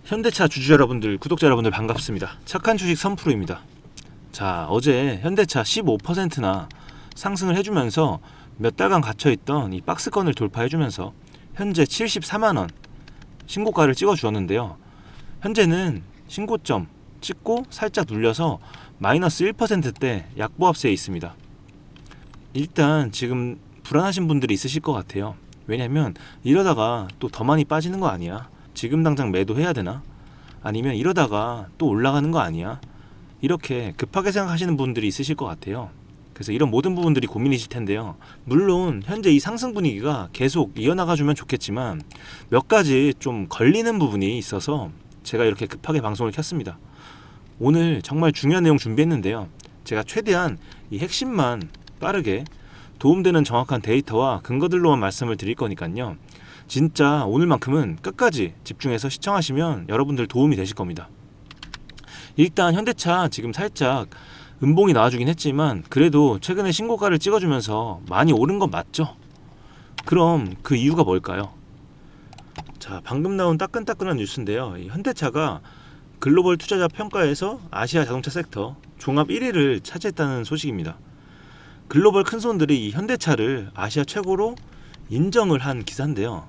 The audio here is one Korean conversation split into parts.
현대차 주주 여러분들, 구독자 여러분들 반갑습니다. 착한 주식 선프로입니다. 자, 어제 현대차 15%나 상승을 해주면서 몇 달간 갇혀있던 이 박스권을 돌파해주면서 현재 74만원 신고가를 찍어주었는데요. 현재는 신고점 찍고 살짝 눌려서 마이너스 1%대 약보합세에 있습니다. 일단 지금 불안하신 분들이 있으실 것 같아요. 왜냐면 이러다가 또 더 많이 빠지는 거 아니야? 지금 당장 매도해야 되나? 아니면 이러다가 또 올라가는 거 아니야? 이렇게 급하게 생각하시는 분들이 있으실 것 같아요. 그래서 이런 모든 부분들이 고민이실 텐데요. 물론 현재 이 상승 분위기가 계속 이어나가주면 좋겠지만 몇 가지 좀 걸리는 부분이 있어서 제가 이렇게 급하게 방송을 켰습니다. 오늘 정말 중요한 내용 준비했는데요. 제가 최대한 이 핵심만 빠르게 도움되는 정확한 데이터와 근거들로만 말씀을 드릴 거니까요. 진짜 오늘만큼은 끝까지 집중해서 시청하시면 여러분들 도움이 되실 겁니다. 일단 현대차 지금 살짝 음봉이 나와주긴 했지만 그래도 최근에 신고가를 찍어주면서 많이 오른 건 맞죠? 그럼 그 이유가 뭘까요? 자, 방금 나온 따끈따끈한 뉴스인데요. 이 현대차가 글로벌 투자자 평가에서 아시아 자동차 섹터 종합 1위를 차지했다는 소식입니다. 글로벌 큰손들이 이 현대차를 아시아 최고로 인정을 한 기사인데요.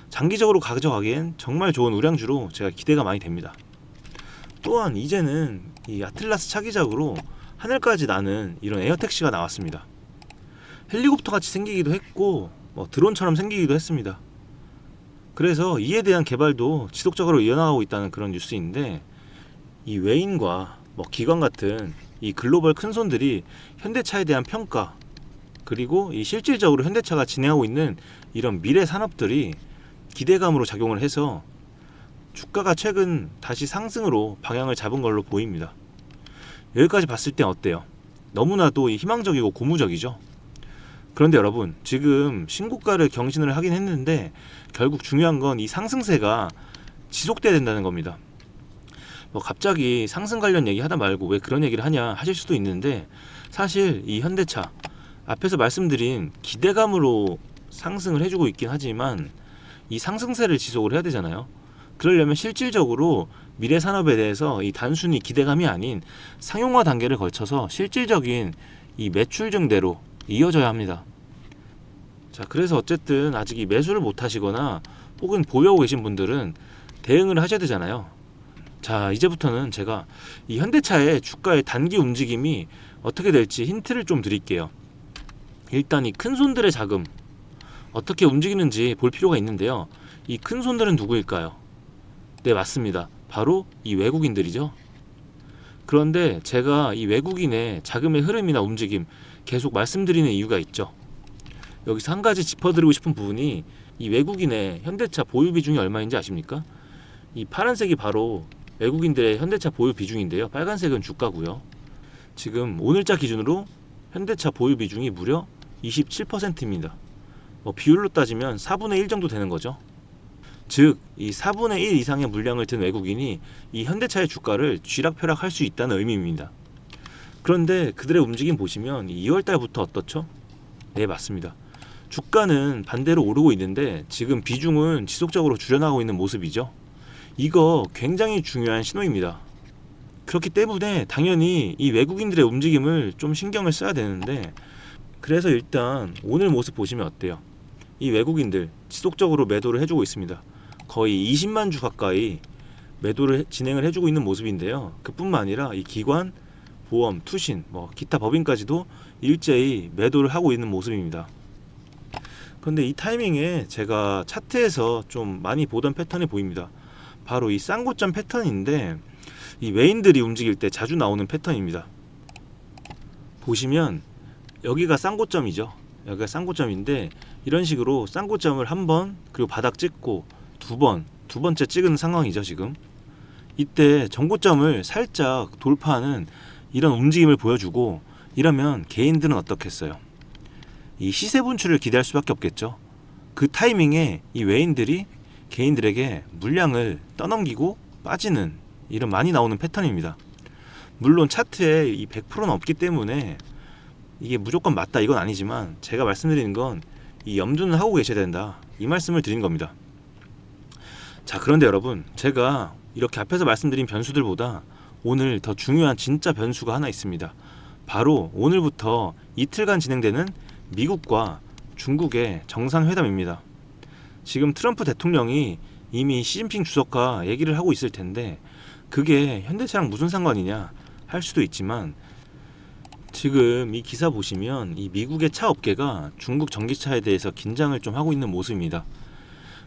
장기적으로 가져가기엔 정말 좋은 우량주로 제가 기대가 많이 됩니다. 또한 이제는 이 아틀라스 차기작으로 하늘까지 나는 이런 에어택시가 나왔습니다. 헬리콥터 같이 생기기도 했고 드론처럼 생기기도 했습니다. 그래서 이에 대한 개발도 지속적으로 이어나가고 있다는 그런 뉴스인데, 이 외인과 기관 같은 이 글로벌 큰손들이 현대차에 대한 평가, 그리고 이 실질적으로 현대차가 진행하고 있는 이런 미래 산업들이 기대감으로 작용을 해서 주가가 최근 다시 상승으로 방향을 잡은 걸로 보입니다. 여기까지 봤을 땐 어때요? 너무나도 희망적이고 고무적이죠? 그런데 여러분, 지금 신고가를 경신을 하긴 했는데 결국 중요한 건 이 상승세가 지속돼야 된다는 겁니다. 갑자기 상승 관련 얘기 하다 말고 왜 그런 얘기를 하냐 하실 수도 있는데, 사실 이 현대차 앞에서 말씀드린 기대감으로 상승을 해주고 있긴 하지만 이 상승세를 지속을 해야 되잖아요. 그러려면 실질적으로 미래 산업에 대해서 이 단순히 기대감이 아닌 상용화 단계를 거쳐서 실질적인 이 매출 증대로 이어져야 합니다. 자, 그래서 어쨌든 아직 이 매수를 못 하시거나 혹은 보유하고 계신 분들은 대응을 하셔야 되잖아요. 자, 이제부터는 제가 이 현대차의 주가의 단기 움직임이 어떻게 될지 힌트를 좀 드릴게요. 일단 이 큰손들의 자금 어떻게 움직이는지 볼 필요가 있는데요. 이 큰손들은 누구일까요? 네, 맞습니다. 바로 이 외국인들이죠. 그런데 제가 이 외국인의 자금의 흐름이나 움직임 계속 말씀드리는 이유가 있죠. 여기서 한 가지 짚어드리고 싶은 부분이 이 외국인의 현대차 보유 비중이 얼마인지 아십니까? 이 파란색이 바로 외국인들의 현대차 보유 비중인데요. 빨간색은 주가고요. 지금 오늘자 기준으로 현대차 보유 비중이 무려 27%입니다. 비율로 따지면 4분의 1 정도 되는 거죠. 즉, 이 4분의 1 이상의 물량을 든 외국인이 이 현대차의 주가를 쥐락펴락할 수 있다는 의미입니다. 그런데 그들의 움직임 보시면 2월달부터 어떻죠? 네, 맞습니다. 주가는 반대로 오르고 있는데 지금 비중은 지속적으로 줄여나가고 있는 모습이죠. 이거 굉장히 중요한 신호입니다. 그렇기 때문에 당연히 이 외국인들의 움직임을 좀 신경을 써야 되는데, 그래서 일단 오늘 모습 보시면 어때요? 이 외국인들 지속적으로 매도를 해주고 있습니다. 거의 20만 주 가까이 매도를 진행을 해주고 있는 모습인데요. 그뿐만 아니라 이 기관, 보험, 투신, 기타 법인까지도 일제히 매도를 하고 있는 모습입니다. 그런데 이 타이밍에 제가 차트에서 좀 많이 보던 패턴이 보입니다. 바로 이 쌍고점 패턴인데, 이 외인들이 움직일 때 자주 나오는 패턴입니다. 보시면 여기가 쌍고점이죠. 여기가 쌍고점인데 이런 식으로 쌍고점을 한 번, 그리고 바닥 찍고 두 번째 찍은 상황이죠. 지금 이때 정고점을 살짝 돌파하는 이런 움직임을 보여주고, 이러면 개인들은 어떻겠어요? 이 시세 분출을 기대할 수밖에 없겠죠. 그 타이밍에 이 외인들이 개인들에게 물량을 떠넘기고 빠지는 이런 많이 나오는 패턴입니다. 물론 차트에 이 100%는 없기 때문에 이게 무조건 맞다 이건 아니지만, 제가 말씀드리는 건 이 염두는 하고 계셔야 된다, 이 말씀을 드린 겁니다. 자, 그런데 여러분, 제가 이렇게 앞에서 말씀드린 변수들보다 오늘 더 중요한 진짜 변수가 하나 있습니다. 바로 오늘부터 이틀간 진행되는 미국과 중국의 정상회담입니다. 지금 트럼프 대통령이 이미 시진핑 주석과 얘기를 하고 있을 텐데 그게 현대차랑 무슨 상관이냐 할 수도 있지만, 지금 이 기사 보시면 이 미국의 차 업계가 중국 전기차에 대해서 긴장을 좀 하고 있는 모습입니다.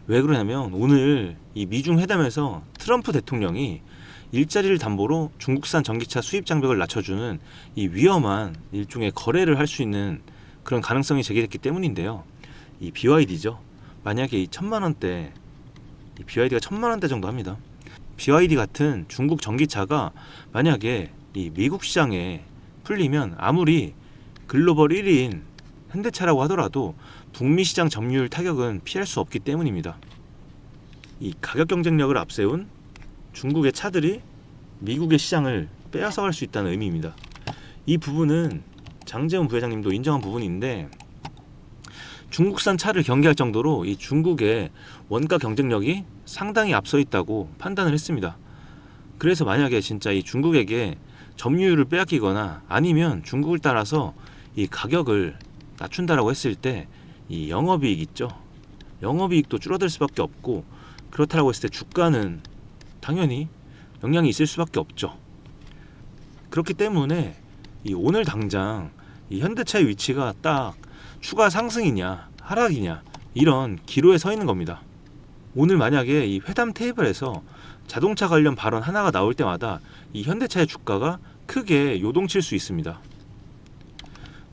왜 그러냐면 오늘 이 미중 회담에서 트럼프 대통령이 일자리를 담보로 중국산 전기차 수입 장벽을 낮춰주는 이 위험한 일종의 거래를 할 수 있는 그런 가능성이 제기됐기 때문인데요. 이 BYD죠. 만약에 이 1,000만 원대, 이 BYD가 1,000만 원대 정도 합니다. BYD 같은 중국 전기차가 만약에 이 미국 시장에 풀리면 아무리 글로벌 1위인 현대차라고 하더라도 북미 시장 점유율 타격은 피할 수 없기 때문입니다. 이 가격 경쟁력을 앞세운 중국의 차들이 미국의 시장을 빼앗아갈 수 있다는 의미입니다. 이 부분은 장제훈 부회장님도 인정한 부분인데, 중국산 차를 경계할 정도로 이 중국의 원가 경쟁력이 상당히 앞서 있다고 판단을 했습니다. 그래서 만약에 진짜 이 중국에게 점유율을 빼앗기거나 아니면 중국을 따라서 이 가격을 낮춘다라고 했을 때 이 영업이익 있죠. 영업이익도 줄어들 수밖에 없고, 그렇다라고 했을 때 주가는 당연히 영향이 있을 수밖에 없죠. 그렇기 때문에 이 오늘 당장 이 현대차의 위치가 딱 추가 상승이냐 하락이냐 이런 기로에 서 있는 겁니다. 오늘 만약에 이 회담 테이블에서 자동차 관련 발언 하나가 나올 때마다 이 현대차의 주가가 크게 요동칠 수 있습니다.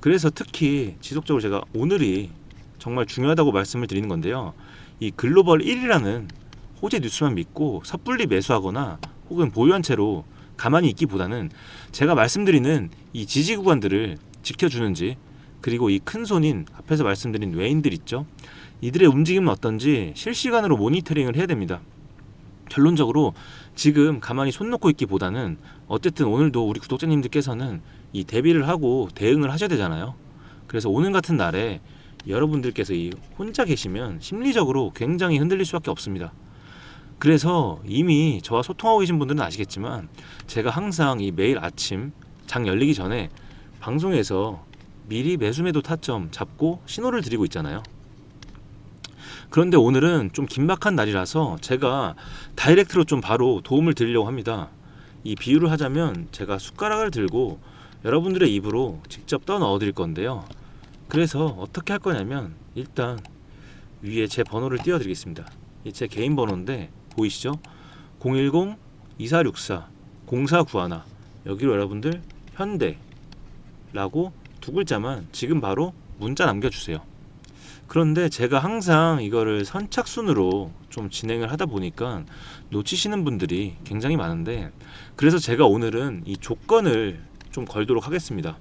그래서 특히 지속적으로 제가 오늘이 정말 중요하다고 말씀을 드리는 건데요. 이 글로벌 1위라는 호재 뉴스만 믿고 섣불리 매수하거나 혹은 보유한 채로 가만히 있기보다는 제가 말씀드리는 이 지지 구간들을 지켜주는지, 그리고 이 큰손인 앞에서 말씀드린 외인들 있죠. 이들의 움직임은 어떤지 실시간으로 모니터링을 해야 됩니다. 결론적으로 지금 가만히 손 놓고 있기보다는 어쨌든 오늘도 우리 구독자님들께서는 이 대비를 하고 대응을 하셔야 되잖아요. 그래서 오늘 같은 날에 여러분들께서 이 혼자 계시면 심리적으로 굉장히 흔들릴 수밖에 없습니다. 그래서 이미 저와 소통하고 계신 분들은 아시겠지만 제가 항상 이 매일 아침 장 열리기 전에 방송에서 미리 매수매도 타점 잡고 신호를 드리고 있잖아요. 그런데 오늘은 좀 긴박한 날이라서 제가 다이렉트로 좀 바로 도움을 드리려고 합니다. 이 비유를 하자면 제가 숟가락을 들고 여러분들의 입으로 직접 떠 넣어 드릴 건데요. 그래서 어떻게 할 거냐면 일단 위에 제 번호를 띄워 드리겠습니다. 이 제 개인 번호인데 보이시죠? 010-2464-0491, 여기로 여러분들 현대라고 두 글자만 지금 바로 문자 남겨주세요. 그런데 제가 항상 이거를 선착순으로 좀 진행을 하다 보니까 놓치시는 분들이 굉장히 많은데, 그래서 제가 오늘은 이 조건을 좀 걸도록 하겠습니다.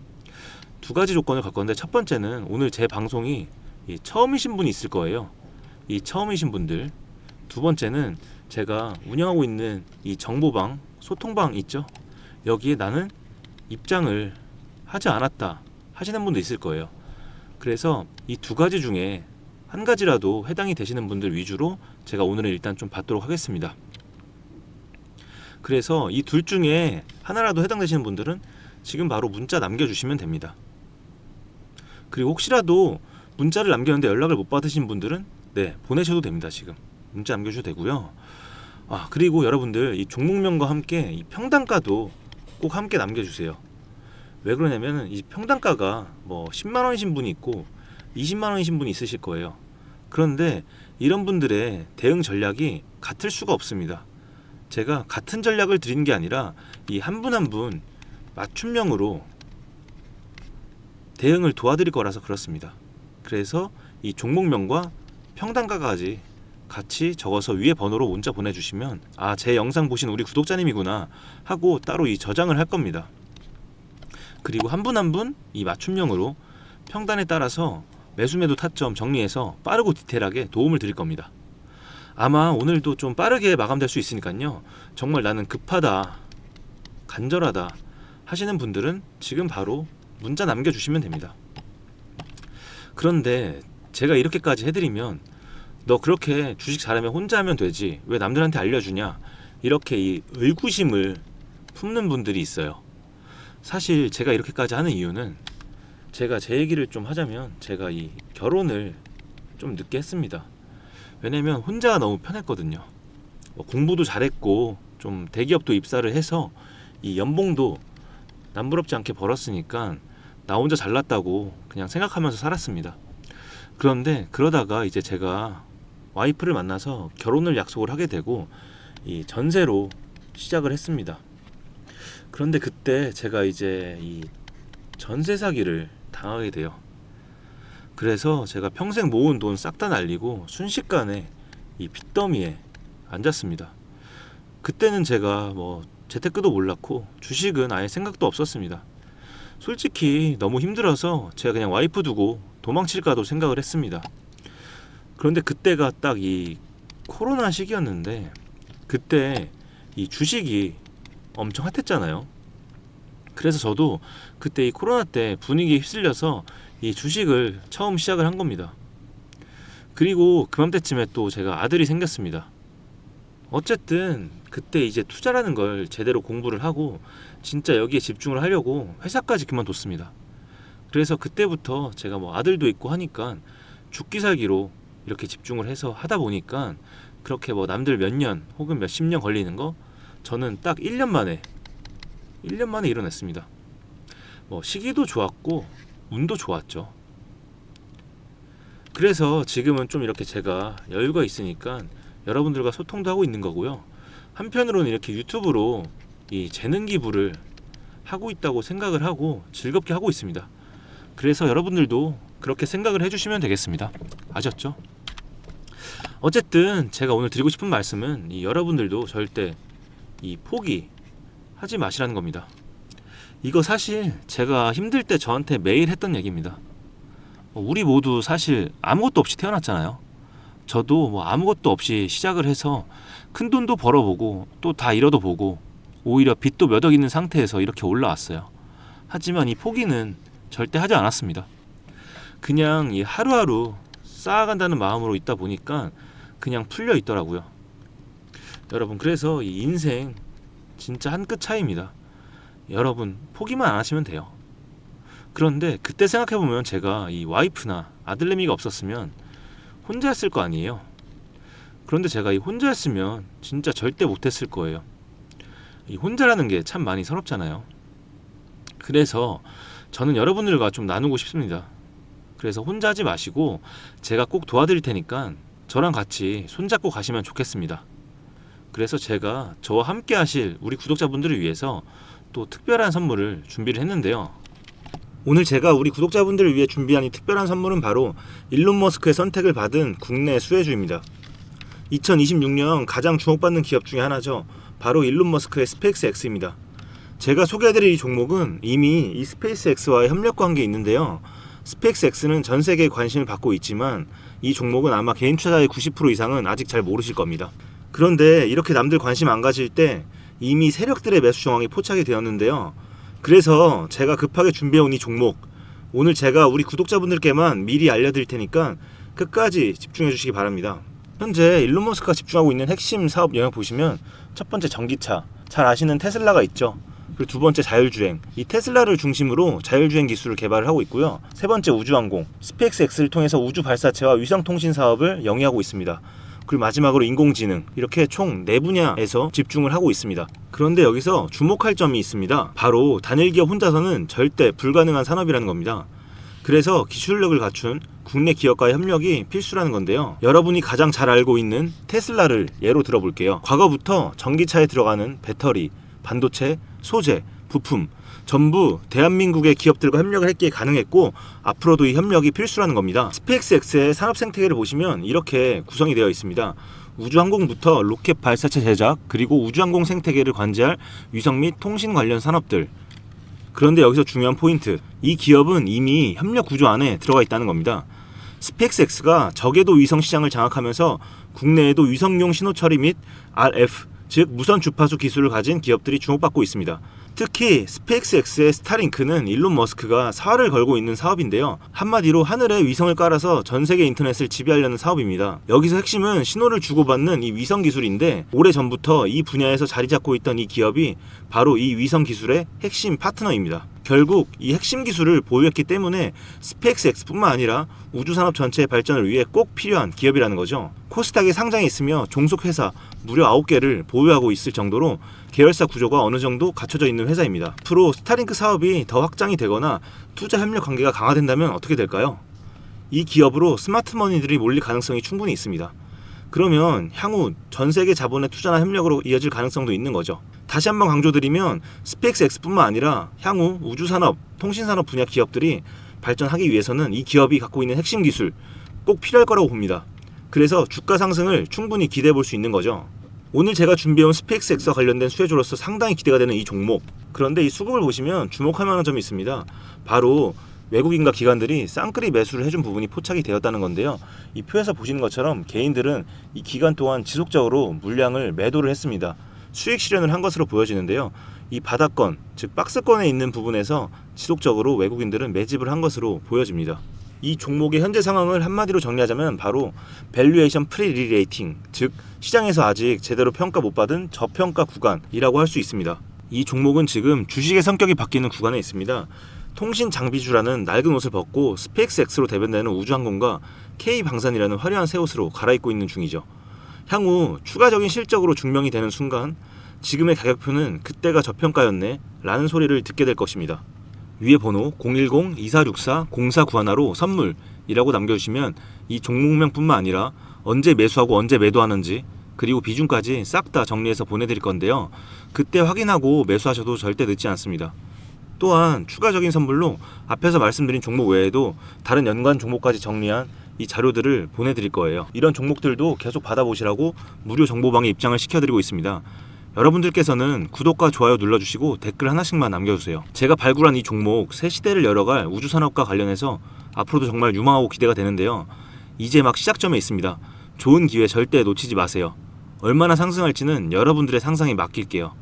두 가지 조건을 걸 건데, 첫 번째는 오늘 제 방송이 처음이신 분이 있을 거예요. 이 처음이신 분들. 두 번째는 제가 운영하고 있는 이 정보방, 소통방 있죠? 여기에 나는 입장을 하지 않았다 하시는 분도 있을 거예요. 그래서 이 두 가지 중에 한 가지라도 해당이 되시는 분들 위주로 제가 오늘은 일단 좀 받도록 하겠습니다. 그래서 이 둘 중에 하나라도 해당되시는 분들은 지금 바로 문자 남겨주시면 됩니다. 그리고 혹시라도 문자를 남겼는데 연락을 못 받으신 분들은 보내셔도 됩니다. 지금 문자 남겨주셔도 되고요. 그리고 여러분들 이 종목명과 함께 이 평단가도 꼭 함께 남겨주세요. 왜 그러냐면 이 평단가가 뭐 10만원이신 분이 있고 20만원이신 분이 있으실 거예요. 그런데 이런 분들의 대응 전략이 같을 수가 없습니다. 제가 같은 전략을 드리는 게 아니라 이 한 분 한 분 맞춤형으로 대응을 도와드릴 거라서 그렇습니다. 그래서 이 종목명과 평단가까지 같이 적어서 위에 번호로 문자 보내주시면 제 영상 보신 우리 구독자님이구나 하고 따로 이 저장을 할 겁니다. 그리고 한 분 한 분 이 맞춤형으로 평단에 따라서 매수매도 타점 정리해서 빠르고 디테일하게 도움을 드릴 겁니다. 아마 오늘도 좀 빠르게 마감될 수 있으니까요. 정말 나는 급하다, 간절하다 하시는 분들은 지금 바로 문자 남겨주시면 됩니다. 그런데 제가 이렇게까지 해드리면 너 그렇게 주식 잘하면 혼자 하면 되지 왜 남들한테 알려주냐 이렇게 이 의구심을 품는 분들이 있어요. 사실 제가 이렇게까지 하는 이유는 제가 제 얘기를 좀 하자면 제가 이 결혼을 좀 늦게 했습니다. 왜냐면 혼자가 너무 편했거든요. 공부도 잘했고 좀 대기업도 입사를 해서 이 연봉도 남부럽지 않게 벌었으니까 나 혼자 잘났다고 그냥 생각하면서 살았습니다. 그런데 그러다가 이제 제가 와이프를 만나서 결혼을 약속을 하게 되고 이 전세로 시작을 했습니다. 그런데 그때 제가 이제 이 전세 사기를 당하게 돼요. 그래서 제가 평생 모은 돈 싹 다 날리고 순식간에 이 빚더미에 앉았습니다. 그때는 제가 뭐 재테크도 몰랐고 주식은 아예 생각도 없었습니다. 솔직히 너무 힘들어서 제가 그냥 와이프 두고 도망칠까도 생각을 했습니다. 그런데 그때가 딱 이 코로나 시기였는데 그때 이 주식이 엄청 핫했잖아요. 그래서 저도 그때 이 코로나 때 분위기에 휩쓸려서 이 주식을 처음 시작을 한 겁니다. 그리고 그맘때쯤에 또 제가 아들이 생겼습니다. 어쨌든 그때 이제 투자라는 걸 제대로 공부를 하고 진짜 여기에 집중을 하려고 회사까지 그만뒀습니다. 그래서 그때부터 제가 뭐 아들도 있고 하니까 죽기 살기로 이렇게 집중을 해서 하다 보니까 그렇게 뭐 남들 몇 년 혹은 몇십 년 걸리는 거 저는 딱 1년 만에 이뤄냈습니다. 뭐 시기도 좋았고 운도 좋았죠. 그래서 지금은 좀 이렇게 제가 여유가 있으니까 여러분들과 소통도 하고 있는 거고요. 한편으로는 이렇게 유튜브로 이 재능 기부를 하고 있다고 생각을 하고 즐겁게 하고 있습니다. 그래서 여러분들도 그렇게 생각을 해주시면 되겠습니다. 아셨죠? 어쨌든 제가 오늘 드리고 싶은 말씀은 이 여러분들도 절대 이 포기하지 마시라는 겁니다. 이거 사실 제가 힘들 때 저한테 매일 했던 얘기입니다. 우리 모두 사실 아무것도 없이 태어났잖아요. 저도 뭐 아무것도 없이 시작을 해서 큰 돈도 벌어보고 또 다 잃어도 보고 오히려 빚도 몇 억 있는 상태에서 이렇게 올라왔어요. 하지만 이 포기는 절대 하지 않았습니다. 그냥 이 하루하루 쌓아간다는 마음으로 있다 보니까 그냥 풀려 있더라고요. 여러분, 그래서 이 인생 진짜 한 끗 차이입니다. 여러분 포기만 안 하시면 돼요. 그런데 그때 생각해보면 제가 이 와이프나 아들내미가 없었으면 혼자였을 거 아니에요. 그런데 제가 이 혼자였으면 진짜 절대 못했을 거예요. 이 혼자라는 게 참 많이 서럽잖아요. 그래서 저는 여러분들과 좀 나누고 싶습니다. 그래서 혼자 하지 마시고 제가 꼭 도와드릴 테니까 저랑 같이 손잡고 가시면 좋겠습니다. 그래서 제가 저와 함께 하실 우리 구독자분들을 위해서 또 특별한 선물을 준비를 했는데요. 오늘 제가 우리 구독자분들을 위해 준비한 이 특별한 선물은 바로 일론 머스크의 선택을 받은 국내 수혜주입니다. 2026년 가장 주목받는 기업 중에 하나죠. 바로 일론 머스크의 스페이스X입니다. 제가 소개해드릴 이 종목은 이미 이 스페이스X와의 협력 관계에 있는데요. 스페이스X는 전 세계에 관심을 받고 있지만 이 종목은 아마 개인 투자자의 90% 이상은 아직 잘 모르실 겁니다. 그런데 이렇게 남들 관심 안 가질 때 이미 세력들의 매수 정황이 포착이 되었는데요. 그래서 제가 급하게 준비해온 이 종목, 오늘 제가 우리 구독자분들께만 미리 알려드릴 테니까 끝까지 집중해 주시기 바랍니다. 현재 일론 머스크가 집중하고 있는 핵심 사업 영역 보시면 첫 번째 전기차, 잘 아시는 테슬라가 있죠. 그리고 두 번째 자율주행, 이 테슬라를 중심으로 자율주행 기술을 개발을 하고 있고요. 세 번째 우주항공, 스페이스X를 통해서 우주 발사체와 위성통신 사업을 영위하고 있습니다. 그리고 마지막으로 인공지능, 이렇게 총 4분야에서 집중을 하고 있습니다. 그런데 여기서 주목할 점이 있습니다. 바로 단일 기업 혼자서는 절대 불가능한 산업이라는 겁니다. 그래서 기술력을 갖춘 국내 기업과의 협력이 필수라는 건데요. 여러분이 가장 잘 알고 있는 테슬라를 예로 들어볼게요. 과거부터 전기차에 들어가는 배터리, 반도체, 소재, 부품 전부 대한민국의 기업들과 협력을 했기에 가능했고 앞으로도 이 협력이 필수라는 겁니다. 스페이스X의 산업 생태계를 보시면 이렇게 구성이 되어 있습니다. 우주항공부터 로켓 발사체 제작, 그리고 우주항공 생태계를 관제할 위성 및 통신 관련 산업들. 그런데 여기서 중요한 포인트, 이 기업은 이미 협력 구조 안에 들어가 있다는 겁니다. 스페이스X가 저궤도 위성 시장을 장악하면서 국내에도 위성용 신호 처리 및 RF, 즉 무선 주파수 기술을 가진 기업들이 주목받고 있습니다. 특히 스페이스X의 스타링크는 일론 머스크가 사활을 걸고 있는 사업인데요. 한마디로 하늘에 위성을 깔아서 전 세계 인터넷을 지배하려는 사업입니다. 여기서 핵심은 신호를 주고받는 이 위성 기술인데, 오래전부터 이 분야에서 자리 잡고 있던 이 기업이 바로 이 위성 기술의 핵심 파트너입니다. 결국 이 핵심 기술을 보유했기 때문에 스페이스X뿐만 아니라 우주산업 전체의 발전을 위해 꼭 필요한 기업이라는 거죠. 코스닥에 상장해 있으며 종속회사 무려 9개를 보유하고 있을 정도로 계열사 구조가 어느 정도 갖춰져 있는 회사입니다. 앞으로 스타링크 사업이 더 확장이 되거나 투자 협력 관계가 강화된다면 어떻게 될까요? 이 기업으로 스마트머니들이 몰릴 가능성이 충분히 있습니다. 그러면 향후 전 세계 자본의 투자나 협력으로 이어질 가능성도 있는 거죠. 다시 한번 강조드리면 스페이스X뿐만 아니라 향후 우주산업, 통신산업 분야 기업들이 발전하기 위해서는 이 기업이 갖고 있는 핵심 기술 꼭 필요할 거라고 봅니다. 그래서 주가 상승을 충분히 기대해 볼 수 있는 거죠. 오늘 제가 준비해온 스페이스X와 관련된 수혜주로서 상당히 기대가 되는 이 종목. 그런데 이 수급을 보시면 주목할 만한 점이 있습니다. 바로 외국인과 기관들이 쌍끌이 매수를 해준 부분이 포착이 되었다는 건데요. 이 표에서 보시는 것처럼 개인들은 이 기간 동안 지속적으로 물량을 매도를 했습니다. 수익 실현을 한 것으로 보여지는데요. 이 바닥권, 즉 박스권에 있는 부분에서 지속적으로 외국인들은 매집을 한 것으로 보여집니다. 이 종목의 현재 상황을 한마디로 정리하자면 바로 밸류에이션 프리리레이팅, 즉 시장에서 아직 제대로 평가 못 받은 저평가 구간이라고 할 수 있습니다. 이 종목은 지금 주식의 성격이 바뀌는 구간에 있습니다. 통신 장비주라는 낡은 옷을 벗고 스페이스X로 대변되는 우주항공과 K방산이라는 화려한 새 옷으로 갈아입고 있는 중이죠. 향후 추가적인 실적으로 증명이 되는 순간 지금의 가격표는 그때가 저평가였네 라는 소리를 듣게 될 것입니다. 위에 번호 010-2464-0491로 선물이라고 남겨주시면 이 종목명뿐만 아니라 언제 매수하고 언제 매도하는지 그리고 비중까지 싹 다 정리해서 보내드릴 건데요. 그때 확인하고 매수하셔도 절대 늦지 않습니다. 또한 추가적인 선물로 앞에서 말씀드린 종목 외에도 다른 연관 종목까지 정리한 이 자료들을 보내드릴 거예요. 이런 종목들도 계속 받아보시라고 무료 정보방에 입장을 시켜드리고 있습니다. 여러분들께서는 구독과 좋아요 눌러주시고 댓글 하나씩만 남겨주세요. 제가 발굴한 이 종목 새 시대를 열어갈 우주산업과 관련해서 앞으로도 정말 유망하고 기대가 되는데요. 이제 막 시작점에 있습니다. 좋은 기회 절대 놓치지 마세요. 얼마나 상승할지는 여러분들의 상상에 맡길게요.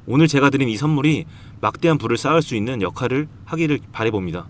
오늘 제가 드린 이 선물이 막대한 부를 쌓을 수 있는 역할을 하기를 바라봅니다.